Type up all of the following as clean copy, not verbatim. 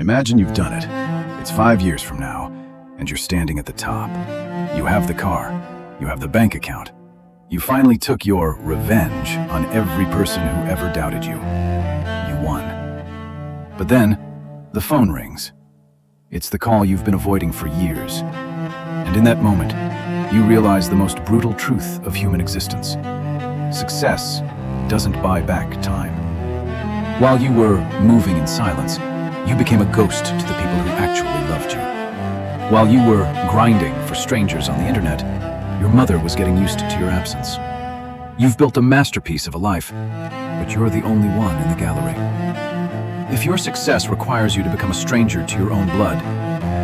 Imagine you've done it. It's 5 years from now, and you're standing at the top. You have the car. You have the bank account. You finally took your revenge on every person who ever doubted you. You won. But then, the phone rings. It's the call you've been avoiding for years. And in that moment, you realize the most brutal truth of human existence. Success doesn't buy back time. While you were moving in silence, you became a ghost to the people who actually loved you. While you were grinding for strangers on the internet, your mother was getting used to your absence. You've built a masterpiece of a life, but you're the only one in the gallery. If your success requires you to become a stranger to your own blood,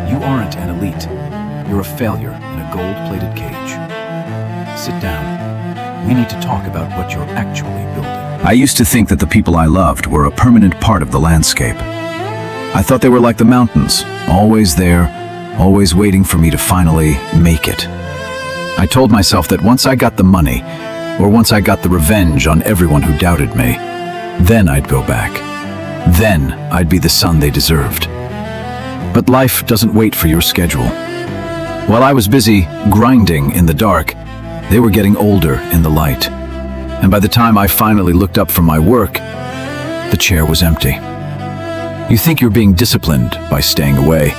you aren't an elite. You're a failure in a gold-plated cage. Sit down. We need to talk about what you're actually building. I used to think that the people I loved were a permanent part of the landscape. I thought they were like the mountains, always there, always waiting for me to finally make it. I told myself that once I got the money, or once I got the revenge on everyone who doubted me, then I'd go back. Then I'd be the son they deserved. But life doesn't wait for your schedule. While I was busy grinding in the dark, they were getting older in the light. And by the time I finally looked up from my work, the chair was empty. You think you're being disciplined by staying away,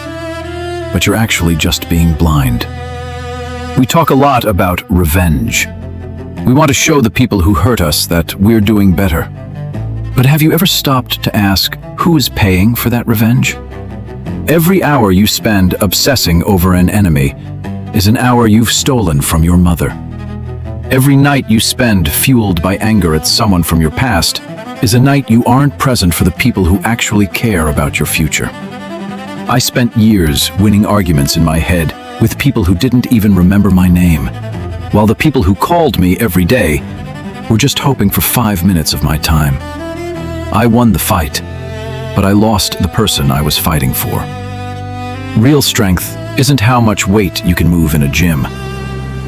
but you're actually just being blind. We talk a lot about revenge. We want to show the people who hurt us that we're doing better. But have you ever stopped to ask who is paying for that revenge? Every hour you spend obsessing over an enemy is an hour you've stolen from your mother. Every night you spend fueled by anger at someone from your past is a night you aren't present for the people who actually care about your future. I spent years winning arguments in my head with people who didn't even remember my name, while the people who called me every day were just hoping for 5 minutes of my time. I won the fight, but I lost the person I was fighting for. Real strength isn't how much weight you can move in a gym.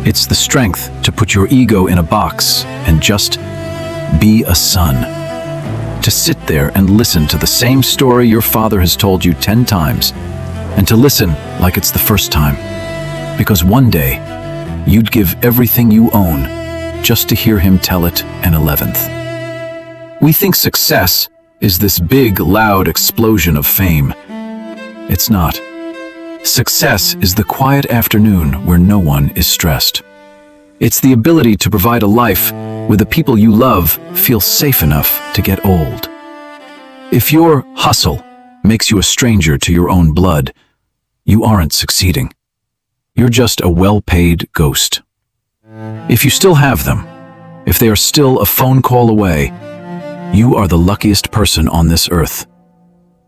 It's the strength to put your ego in a box and just be a son. To sit there and listen to the same story your father has told you 10 times, and to listen like it's the first time. Because one day, you'd give everything you own just to hear him tell it an 11th. We think success is this big, loud explosion of fame. It's not. Success is the quiet afternoon where no one is stressed. It's the ability to provide a life where the people you love feel safe enough to get old. If your hustle makes you a stranger to your own blood, you aren't succeeding. You're just a well-paid ghost. If you still have them, if they are still a phone call away, you are the luckiest person on this earth.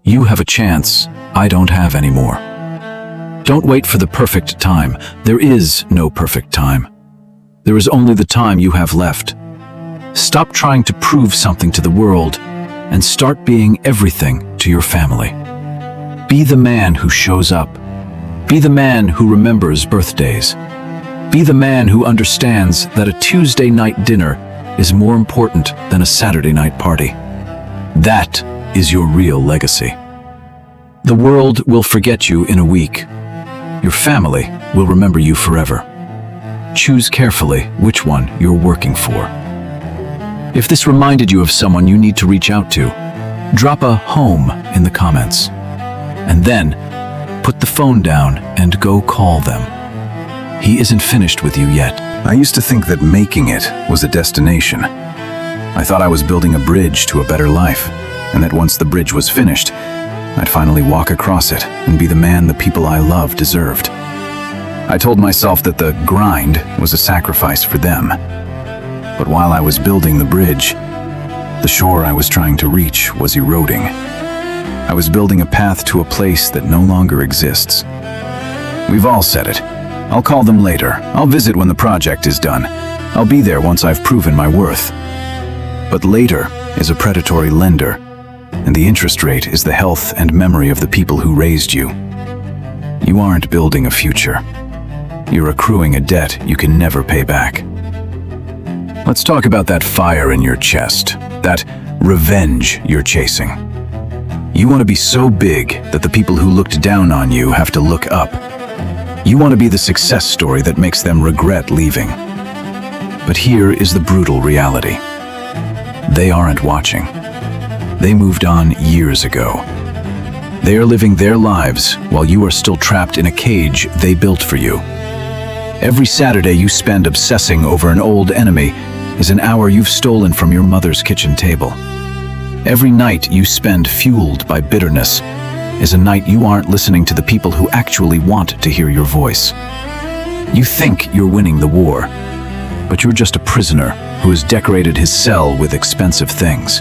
You have a chance I don't have anymore. Don't wait for the perfect time. There is no perfect time. There is only the time you have left. Stop trying to prove something to the world and start being everything to your family. Be the man who shows up. Be the man who remembers birthdays. Be the man who understands that a Tuesday night dinner is more important than a Saturday night party. That is your real legacy. The world will forget you in a week. Your family will remember you forever. Choose carefully which one you're working for. If this reminded you of someone you need to reach out to, drop a home in the comments. And then, put the phone down and go call them. He isn't finished with you yet. I used to think that making it was a destination. I thought I was building a bridge to a better life, and that once the bridge was finished, I'd finally walk across it and be the man the people I love deserved. I told myself that the grind was a sacrifice for them. But while I was building the bridge, the shore I was trying to reach was eroding. I was building a path to a place that no longer exists. We've all said it. I'll call them later. I'll visit when the project is done. I'll be there once I've proven my worth. But later is a predatory lender, and the interest rate is the health and memory of the people who raised you. You aren't building a future. You're accruing a debt you can never pay back. Let's talk about that fire in your chest, that revenge you're chasing. You want to be so big that the people who looked down on you have to look up. You want to be the success story that makes them regret leaving. But here is the brutal reality. They aren't watching. They moved on years ago. They are living their lives while you are still trapped in a cage they built for you. Every Saturday you spend obsessing over an old enemy is an hour you've stolen from your mother's kitchen table. Every night you spend fueled by bitterness is a night you aren't listening to the people who actually want to hear your voice. You think you're winning the war, but you're just a prisoner who has decorated his cell with expensive things.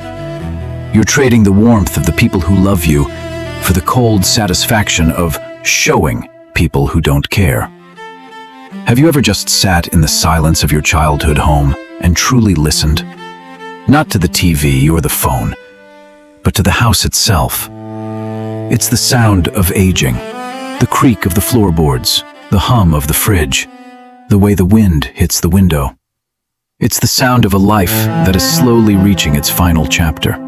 You're trading the warmth of the people who love you for the cold satisfaction of showing people who don't care. Have you ever just sat in the silence of your childhood home and truly listened? Not to the TV or the phone, but to the house itself. It's the sound of aging, the creak of the floorboards, the hum of the fridge, the way the wind hits the window. It's the sound of a life that is slowly reaching its final chapter.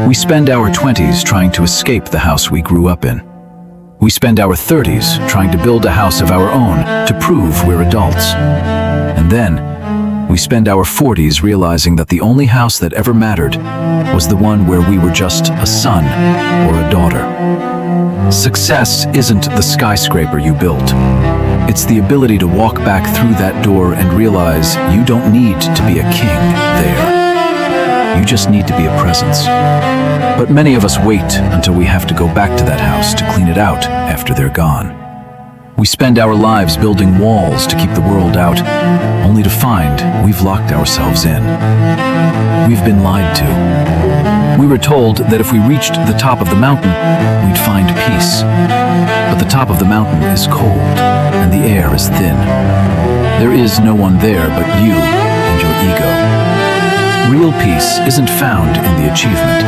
We spend our 20s trying to escape the house we grew up in. We spend our 30s trying to build a house of our own to prove we're adults. And then, we spend our 40s realizing that the only house that ever mattered was the one where we were just a son or a daughter. Success isn't the skyscraper you built. It's the ability to walk back through that door and realize you don't need to be a king there. You just need to be a presence. But many of us wait until we have to go back to that house to clean it out after they're gone. We spend our lives building walls to keep the world out, only to find we've locked ourselves in. We've been lied to. We were told that if we reached the top of the mountain, we'd find peace. But the top of the mountain is cold, and the air is thin. There is no one there but you and your ego. Real peace isn't found in the achievement.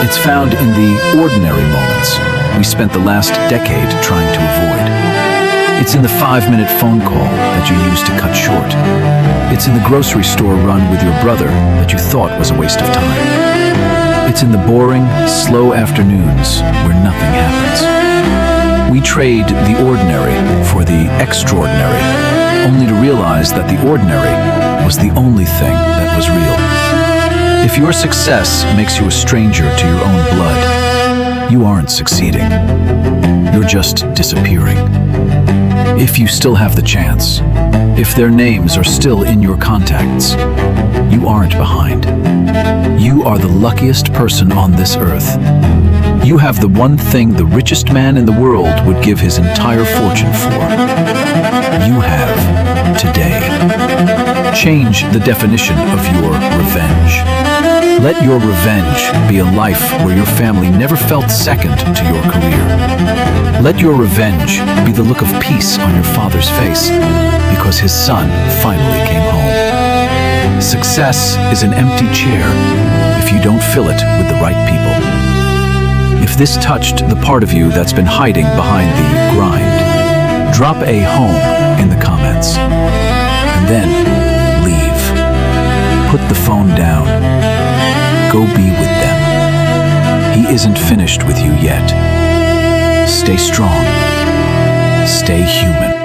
It's found in the ordinary moments we spent the last decade trying to avoid. It's in the 5-minute phone call that you used to cut short. It's in the grocery store run with your brother that you thought was a waste of time. It's in the boring, slow afternoons where nothing happens. We trade the ordinary for the extraordinary, only to realize that the ordinary was the only thing that was real. If your success makes you a stranger to your own blood, you aren't succeeding. You're just disappearing. If you still have the chance, if their names are still in your contacts, you aren't behind. You are the luckiest person on this earth. You have the one thing the richest man in the world would give his entire fortune for. You have today. Change the definition of your revenge. Let your revenge be a life where your family never felt second to your career. Let your revenge be the look of peace on your father's face because his son finally came home. Success is an empty chair if you don't fill it with the right people. If this touched the part of you that's been hiding behind the grind, drop a home in the comments. And then leave. Put the phone down. Go be with them. He isn't finished with you yet. Stay strong. Stay human.